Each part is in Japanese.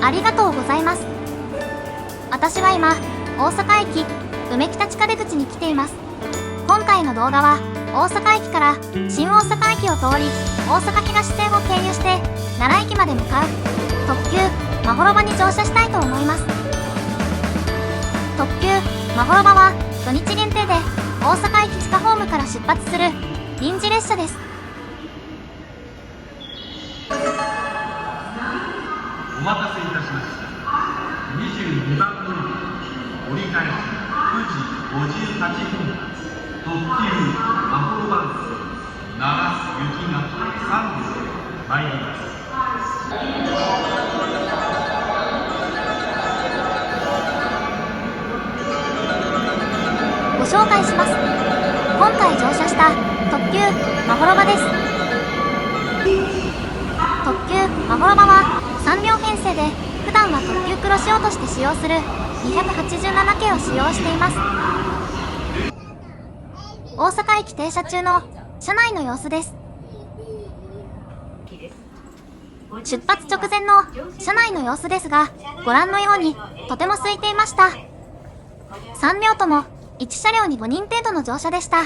ありがとうございます。私は今、大阪駅、梅北地下出口に来ています。今回の動画は、大阪駅から新大阪駅を通り、大阪東線を経由して奈良駅まで向かう特急まほろばに乗車したいと思います。特急まほろばは土日限定で大阪駅地下ホームから出発する臨時列車です。お待たせいたしました。22番乗り折り返し9時58分発特急まほろば奈良行きが3両で参ります。ご紹介します。今回乗車した特急まほろばです。特急まほろばは3両編成で普段は特急黒潮として使用する287系を使用しています。大阪駅停車中の車内の様子です。出発直前の車内の様子ですが、ご覧のようにとても空いていました。3両とも1車両に5人程度の乗車でした。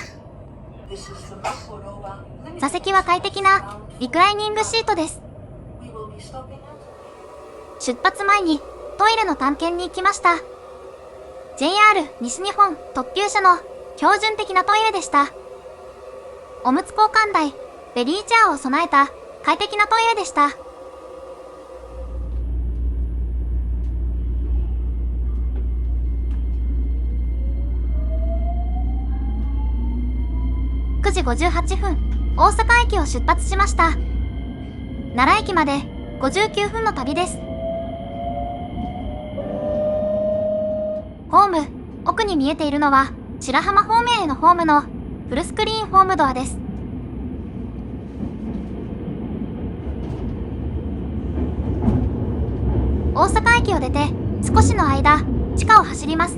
座席は快適なリクライニングシートです。出発前にトイレの探検に行きました。JR 西日本特急車の標準的なトイレでした。おむつ交換台、ベビーチェアを備えた快適なトイレでした。9時58分、大阪駅を出発しました。奈良駅まで59分の旅です。ホーム、奥に見えているのは白浜方面へのホームのフルスクリーンホームドアです。大阪駅を出て少しの間、地下を走ります。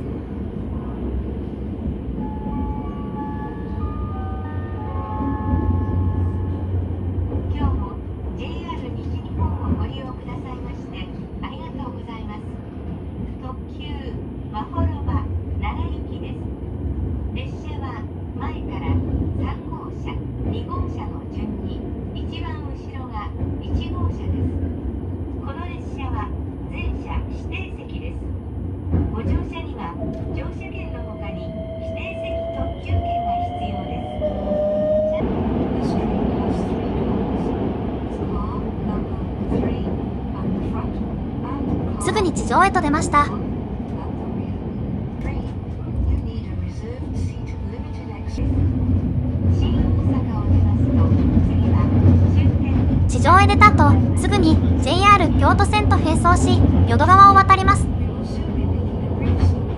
すぐに地上へと出ました。地上へ出た後、すぐに JR 京都線と並走し、淀川を渡ります。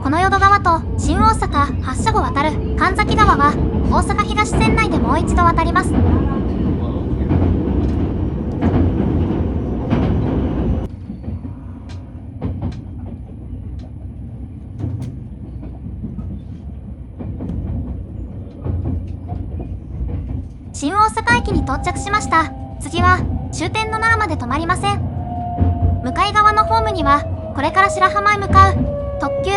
この淀川と新大阪発車後渡る神崎川は、大阪東線内でもう一度渡ります。新大阪駅に到着しました。次は終点の奈良まで止まりません。向かい側のホームにはこれから白浜へ向かう特急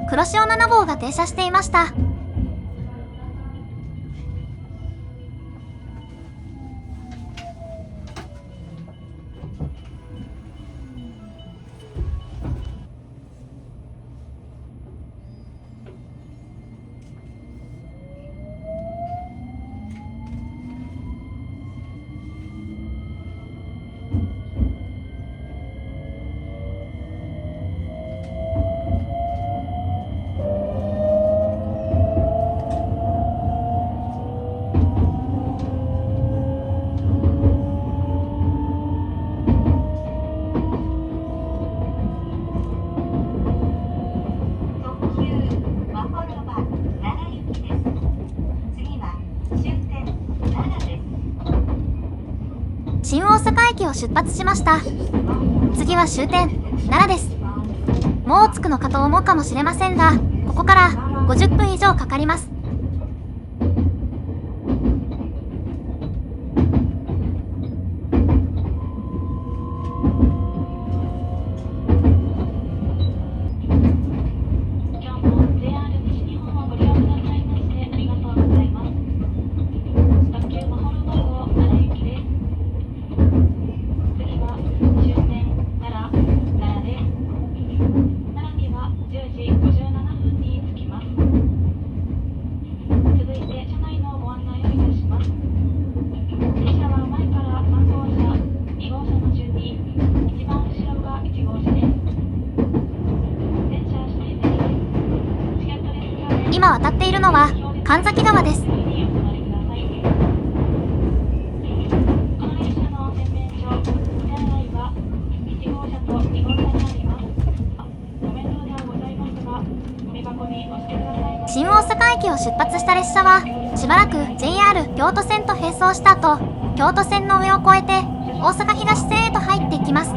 黒潮7号が停車していました。新大阪駅を出発しました。次は終点、奈良です。もう着くのかと思うかもしれませんが、ここから50分以上かかります。今渡っているのは神崎川です。新大阪駅を出発した列車はしばらく JR 京都線と並走した後、京都線の上を越えて大阪東線へと入っていきます。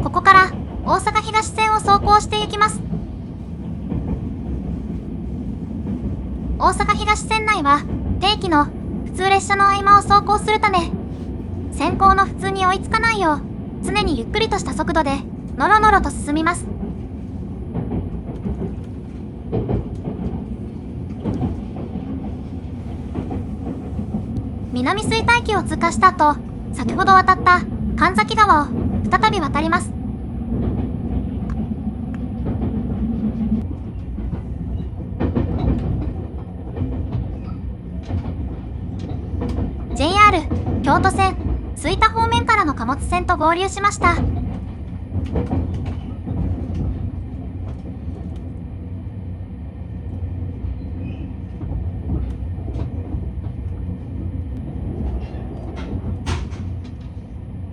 ここから大阪東線を走行していきます。大阪東線内は定期の普通列車の合間を走行するため、先行の普通に追いつかないよう常にゆっくりとした速度でノロノロと進みます。南吹田駅を通過した後、先ほど渡った神崎川を再び渡ります。JR 京都線吹田方面からの貨物船と合流しました。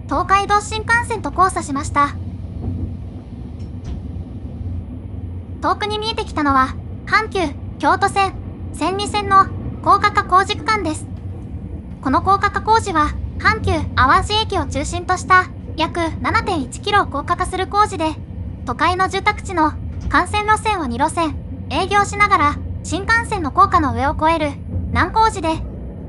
東海道新幹線と交差しました。遠くに見えてきたのは阪急京都線千里線の高架化工事区間です。この高架化工事は阪急淡路駅を中心とした約 7.1 キロを高架化する工事で、都会の住宅地の幹線路線を2路線営業しながら新幹線の高架の上を越える難工事で、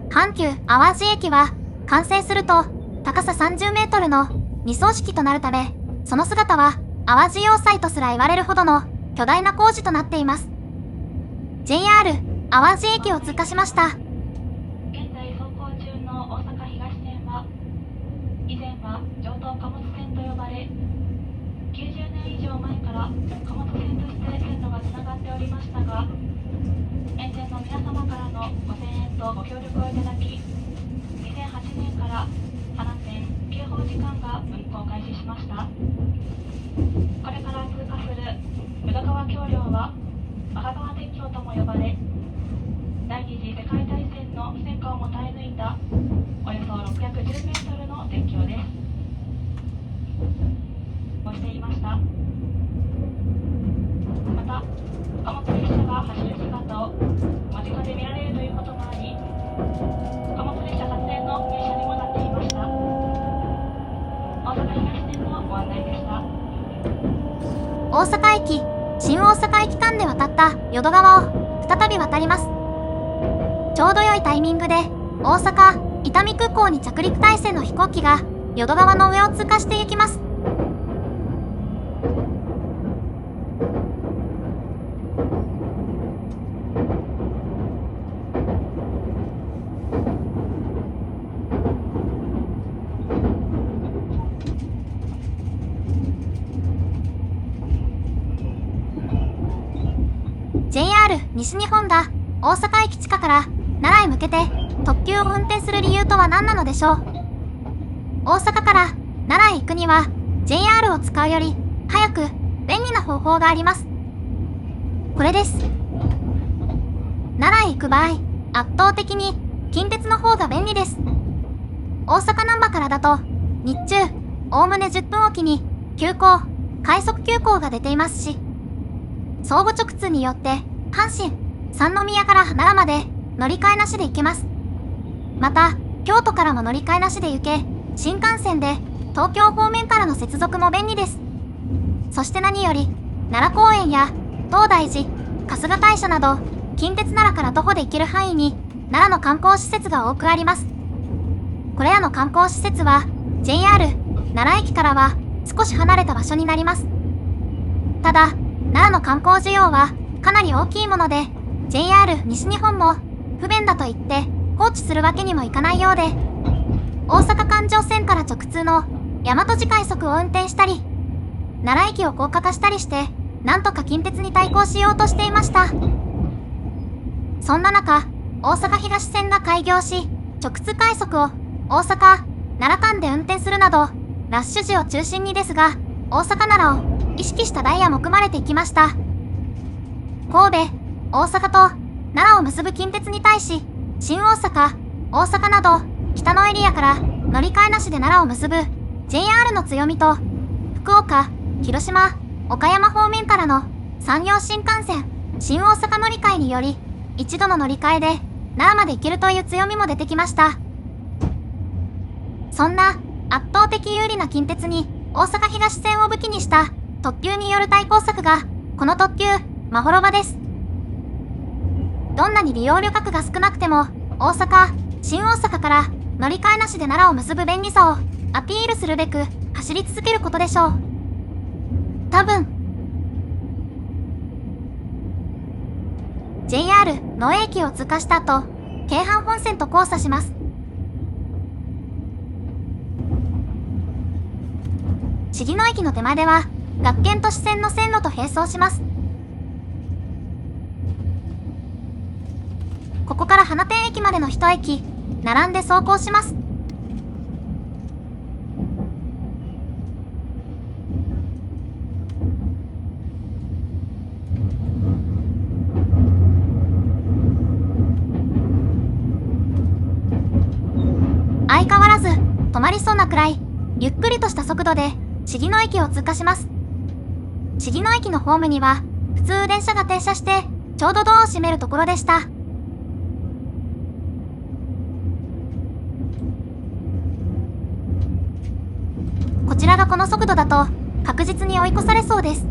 阪急淡路駅は完成すると高さ30メートルの二層式となるため、その姿は淡路要塞とすら言われるほどの巨大な工事となっています。 JR 淡路駅を通過しました。以前は上等貨物線と呼ばれ、90年以上前から貨物線として線路がつながっておりましたが、沿線の皆様からのご声援とご協力をいただき、2008年から花線9法時間が運行開始しました。これから通過する宇田川橋梁は赤川鉄橋とも呼ばれ、第二次世界大戦の戦火をも耐え抜いたおよそ610メートルの鉄橋です。をしていました。また、貨物列車が走る姿を間近で見られるということもあり、貨物列車撮影の名車にもなっていました。大阪東線のご案内でした。大阪駅、新大阪駅間で渡った淀川を再び渡ります。ちょうど良いタイミングで大阪伊丹空港に着陸態勢の飛行機が淀川の上を通過していきます。JR 西日本が大阪駅地下から奈良へ向けて特急を運転する理由とは何なのでしょう。大阪から奈良へ行くには JR を使うより早く便利な方法があります。これです。奈良へ行く場合、圧倒的に近鉄の方が便利です。大阪難波からだと日中おおむね10分おきに急行、快速急行が出ていますし、相互直通によって阪神、三宮から奈良まで乗り換えなしで行けます。また京都からも乗り換えなしで行け、新幹線で東京方面からの接続も便利です。そして何より奈良公園や東大寺、春日大社など近鉄奈良から徒歩で行ける範囲に奈良の観光施設が多くあります。これらの観光施設は JR 奈良駅からは少し離れた場所になります。ただ奈良の観光需要はかなり大きいもので、 JR 西日本も不便だと言って放置するわけにもいかないようで、大阪環状線から直通の大和路快速を運転したり、奈良駅を高架化したりしてなんとか近鉄に対抗しようとしていました。そんな中、大阪東線が開業し、直通快速を大阪・奈良間で運転するなど、ラッシュ時を中心にですが、大阪奈良を意識したダイヤも組まれていきました。神戸、大阪と奈良を結ぶ近鉄に対し、新大阪、大阪など北のエリアから乗り換えなしで奈良を結ぶ JR の強みと、福岡、広島、岡山方面からの山陽新幹線、新大阪乗り換えにより、一度の乗り換えで奈良まで行けるという強みも出てきました。そんな圧倒的有利な近鉄に大阪東線を武器にした特急による対抗策がこの特急まほろばです。どんなに利用旅客が少なくても大阪、新大阪から乗り換えなしで奈良を結ぶ便利さをアピールするべく走り続けることでしょう。多分 JR 野江駅を通過した後、京阪本線と交差します。茂野駅の手前では学研都市線の線路と並走します。ここから花店駅までの一駅並んで走行します。相変わらず止まりそうなくらいゆっくりとした速度で茂野駅を通過します。茂野駅のホームには普通電車が停車してちょうどドアを閉めるところでした。こちらがこの速度だと確実に追い越されそうです。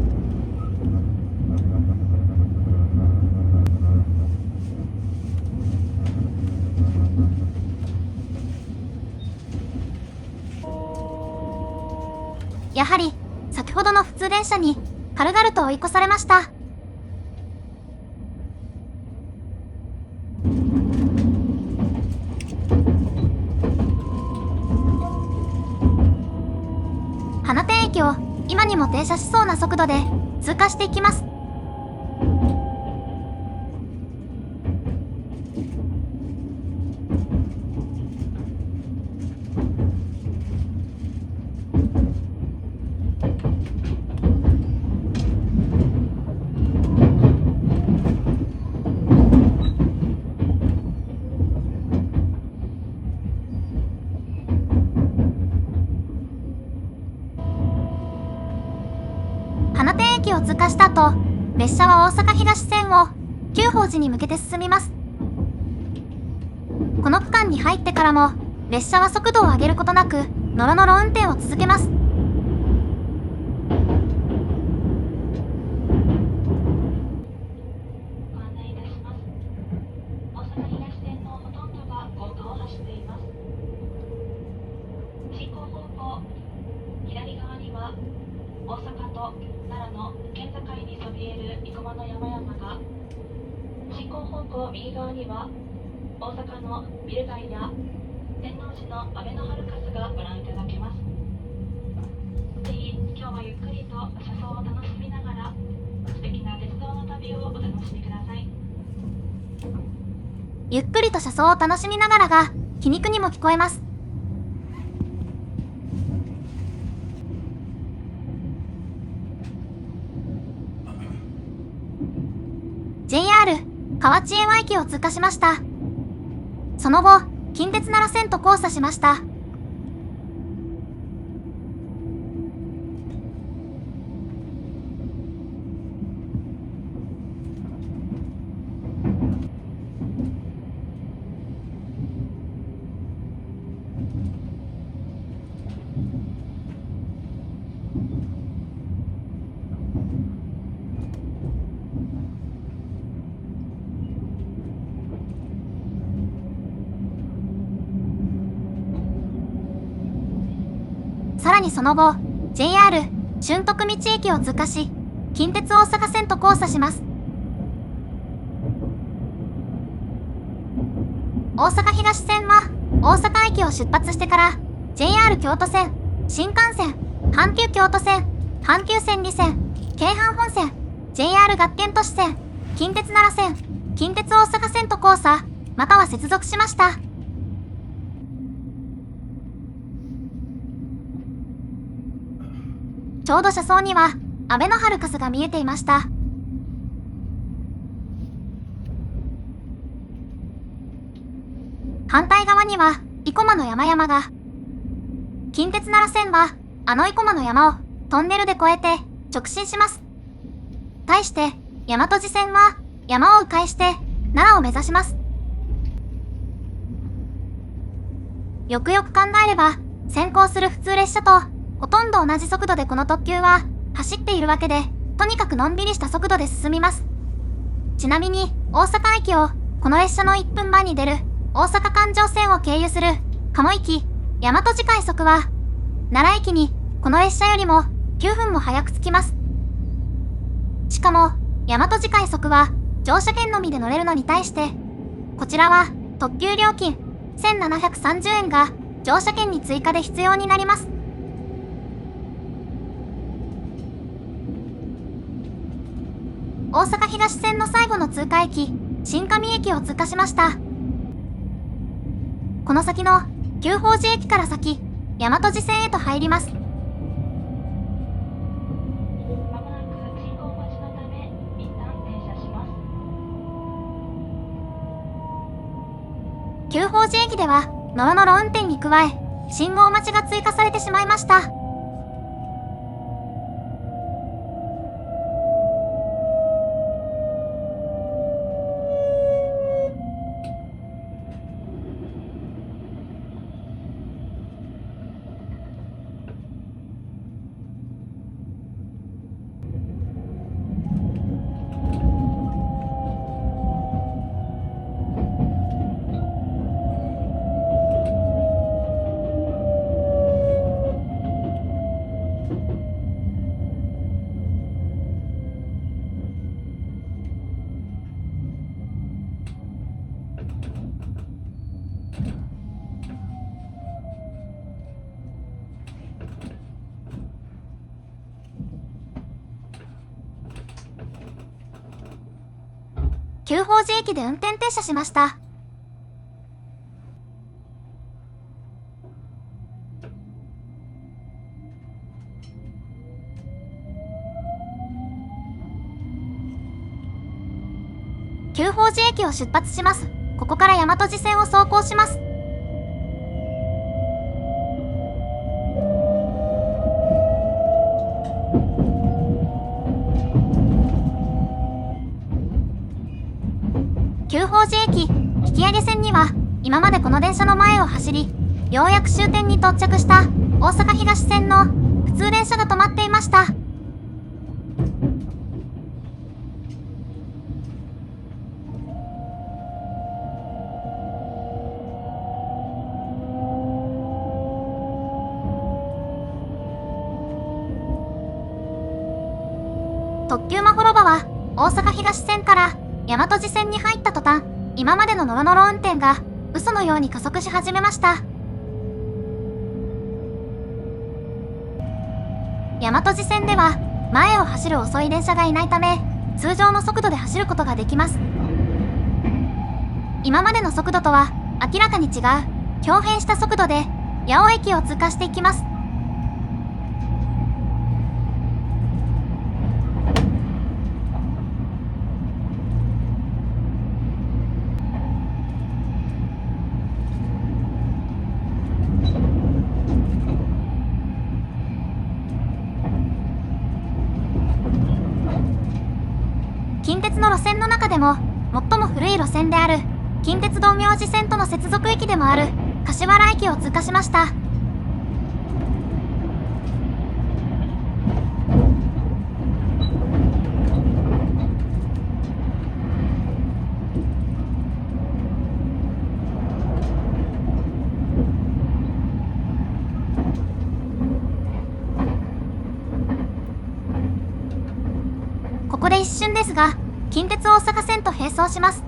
やはり先ほどの普通電車に軽々と追い越されました。花店駅を今にも停車しそうな速度で通過していきます。花店駅を通過した後、列車は大阪東線を久宝寺に向けて進みます。この区間に入ってからも列車は速度を上げることなくノロノロ運転を続けます。ご案内いたします。大阪東線のほとんどが高架を走っています。進行方向左側には大阪と奈良の県境にそびえる生駒の山々が、進行方向右側には大阪のビル街や天王寺のあべのハルカスがご覧いただけます。ぜひ今日はゆっくりと車窓を楽しみながら素敵な鉄道の旅をお楽しみください。ゆっくりと車窓を楽しみながらが皮肉にも聞こえます。JR 河内江和駅を通過しました。その後、近鉄奈良線と交差しました。さらにその後、JR 春徳道駅を通過し、近鉄大阪線と交差します。大阪東線は大阪駅を出発してから JR 京都線、新幹線、阪急京都線、阪急千里線、京阪本線、JR 学研都市線、近鉄奈良線、近鉄大阪線と交差、または接続しました。ちょうど車窓には、アベノハルカスが見えていました。反対側には、生駒の山々が。近鉄奈良線は、あの生駒の山を、トンネルで越えて、直進します。対して、大和路線は、山を迂回して、奈良を目指します。よくよく考えれば、先行する普通列車と、ほとんど同じ速度でこの特急は、走っているわけで、とにかくのんびりした速度で進みます。ちなみに、大阪駅を、この列車の1分前に出る、大阪環状線を経由する、鴨行き、大和路快速は、奈良駅に、この列車よりも、9分も早く着きます。しかも、大和路快速は、乗車券のみで乗れるのに対して、こちらは、特急料金、1730円が、乗車券に追加で必要になります。大阪東線の最後の通過駅、新上駅を通過しました。この先の、久宝寺駅から先、大和路線へと入ります。まもなく信号待ちのため、一旦停車します。久宝寺駅では、ノロノロ運転に加え、信号待ちが追加されてしまいました。久宝寺駅で運転停車しました。久宝寺駅を出発します。ここから大和路線を走行します。久宝寺駅引き上げ線には、今までこの電車の前を走り、ようやく終点に到着した大阪東線の普通電車が止まっていました。特急まほろばは大阪東線から大和路線に入った途端、今までのノロノロ運転が嘘のように加速し始めました。大和路線では前を走る遅い電車がいないため、通常の速度で走ることができます。今までの速度とは明らかに違う表変した速度で八尾駅を通過していきます。近鉄の路線の中でも最も古い路線である近鉄道明寺線との接続駅でもある柏原駅を通過しました。ここで一瞬ですが、近鉄大阪線と並走します。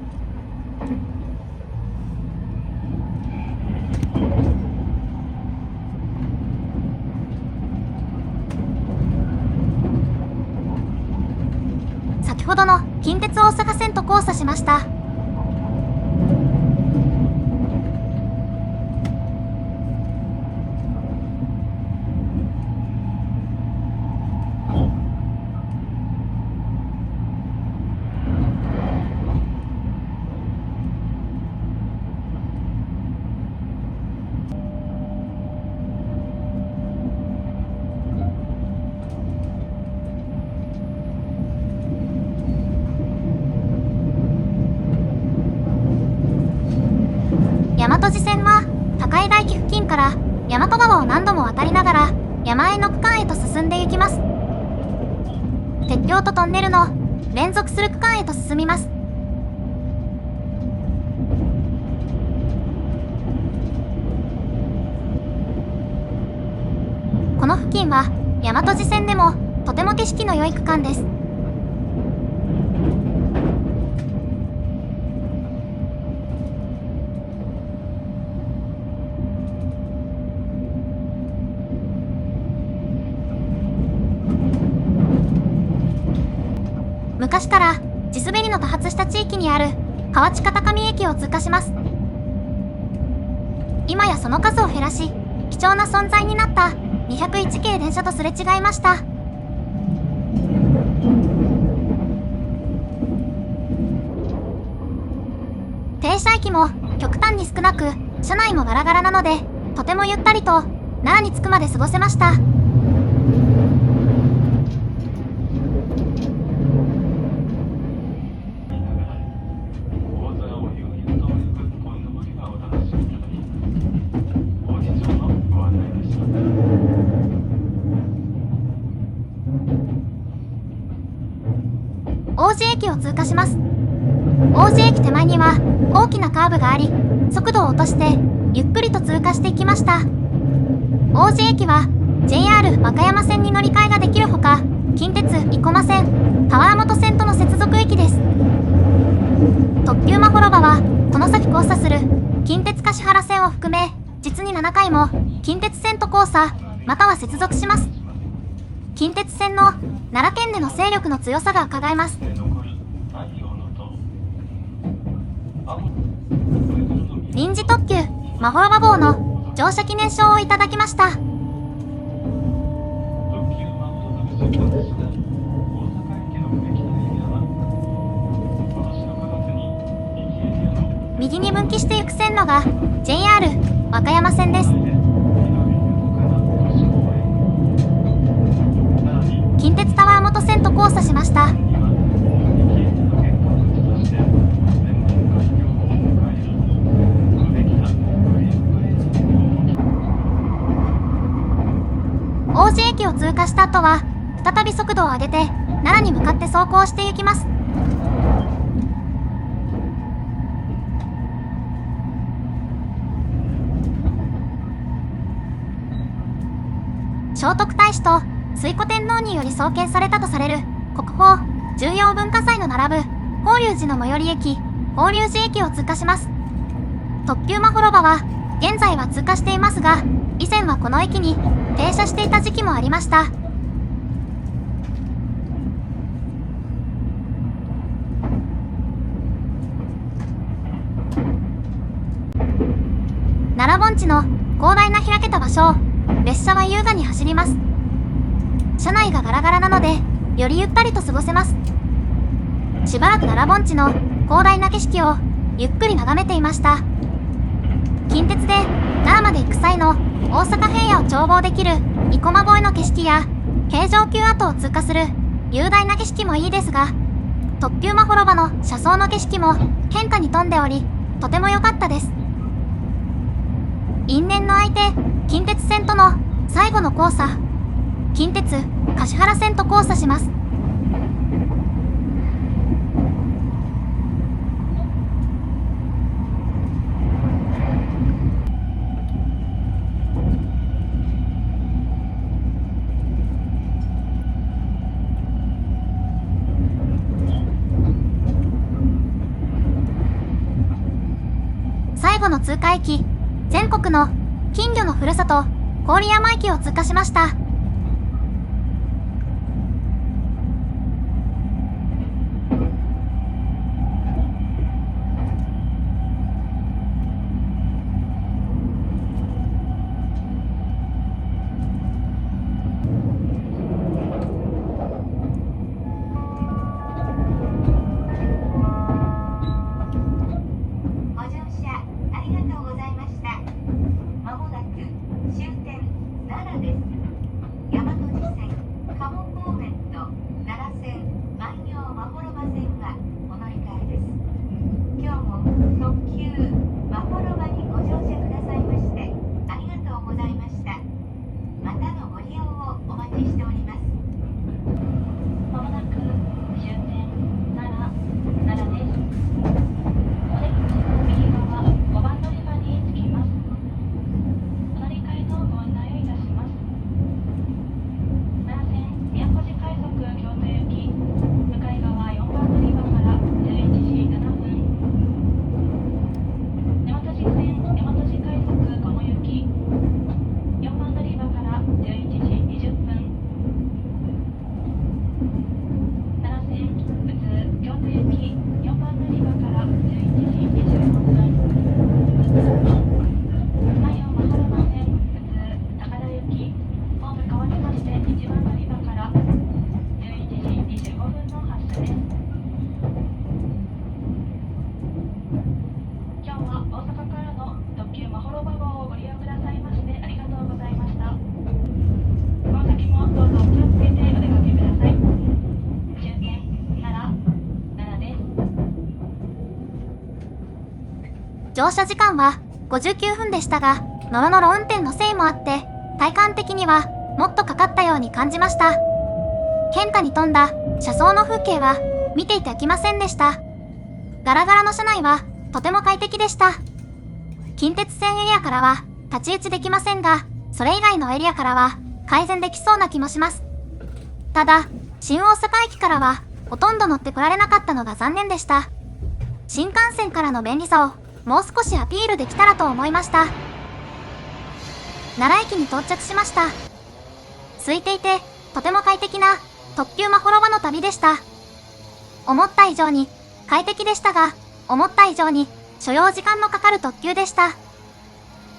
先ほどの近鉄大阪線と交差しました。大和川を何度も渡りながら山あいの区間へと進んでいきます。鉄橋とトンネルの連続する区間へと進みます。この付近は大和路線でもとても景色の良い区間です。昔から地滑りの多発した地域にある河内片上駅を通過します。今やその数を減らし貴重な存在になった201系電車とすれ違いました。停車駅も極端に少なく車内もガラガラなのでとてもゆったりと奈良に着くまで過ごせました。王子駅を通過します。王子駅手前には大きなカーブがあり、速度を落としてゆっくりと通過していきました。王子駅は JR 和歌山線に乗り換えができるほか、近鉄生駒線、田原本線との接続駅です。特急まほろばはこの先交差する近鉄橿原線を含め実に7回も近鉄線と交差または接続します。近鉄線の奈良県での勢力の強さが伺えます。臨時特急まほろば号の乗車記念証をいただきました。右に分岐していく線路が JR 和歌山線です。近鉄田原本線と交差しました。王子駅を通過した後は再び速度を上げて奈良に向かって走行していきます。聖徳太子と推古天皇により創建されたとされる国宝重要文化財の並ぶ法隆寺の最寄り駅法隆寺駅を通過します。特急まほろばは現在は通過していますが、以前はこの駅に停車していた時期もありました。奈良盆地の広大な開けた場所を列車は優雅に走ります。車内がガラガラなのでよりゆったりと過ごせます。しばらく奈良盆地の広大な景色をゆっくり眺めていました。近鉄で奈良まで行く際の大阪平野を眺望できる生駒越えの景色や京城急跡を通過する雄大な景色もいいですが、特急まほろばの車窓の景色も変化に富んでおりとても良かったです。因縁の相手近鉄線との最後の交差、近鉄橿原線と交差します。最後の通過駅、全国の金魚のふるさと郡山駅を通過しました。特急まほろばにご乗車くださいましてありがとうございました。乗車時間は59分でしたが、ノロノロ運転のせいもあって、体感的にはもっとかかったように感じました。変化に富んだ車窓の風景は見ていて飽きませんでした。ガラガラの車内はとても快適でした。近鉄線エリアからは太刀打ちできませんが、それ以外のエリアからは改善できそうな気もします。ただ、新大阪駅からはほとんど乗ってこられなかったのが残念でした。新幹線からの便利さをもう少しアピールできたらと思いました。奈良駅に到着しました。空いていてとても快適な特急まほろばの旅でした。思った以上に快適でしたが、思った以上に所要時間のかかる特急でした。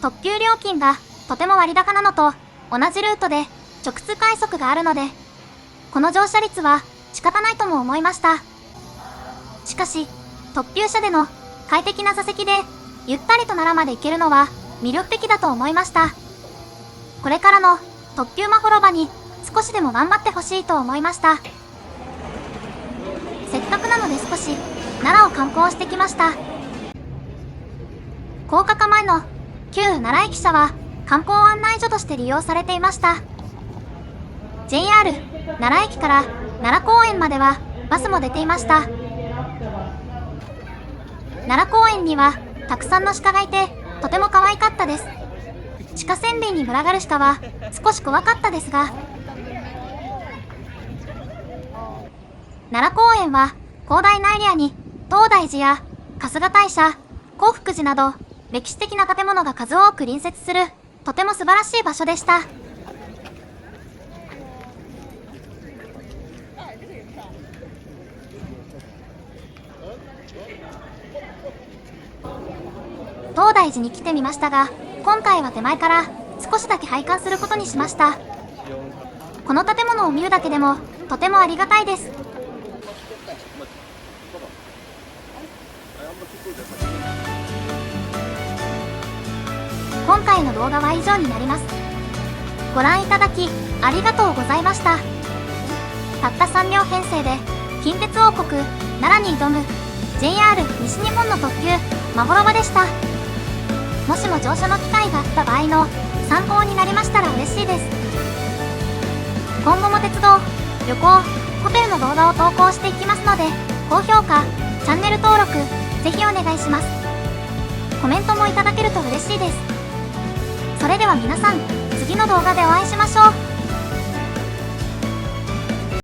特急料金がとても割高なのと、同じルートで直通快速があるので、この乗車率は仕方ないとも思いました。しかし、特急車での快適な座席でゆったりと奈良まで行けるのは魅力的だと思いました。これからの特急まほろばに少しでも頑張ってほしいと思いました。せっかくなので少し奈良を観光してきました。高架化前の旧奈良駅舎は観光案内所として利用されていました。JR 奈良駅から奈良公園まではバスも出ていました。奈良公園にはたくさんの鹿がいてとても可愛かったです。鹿せんべいに群がる鹿は少し怖かったですが、奈良公園は広大なエリアに東大寺や春日大社、興福寺など歴史的な建物が数多く隣接するとても素晴らしい場所でした。東大寺に来てみましたが、今回は手前から少しだけ拝観することにしました。この建物を見るだけでもとてもありがたいです。今回の動画は以上になります。ご覧いただきありがとうございました。たった3両編成で近鉄王国奈良に挑む JR 西日本の特急まほろばでした。もしも乗車の機会があった場合の参考になりましたら嬉しいです。今後も鉄道、旅行、ホテルの動画を投稿していきますので、高評価、チャンネル登録、ぜひお願いします。コメントもいただけると嬉しいです。それでは皆さん、次の動画でお会いしましょう。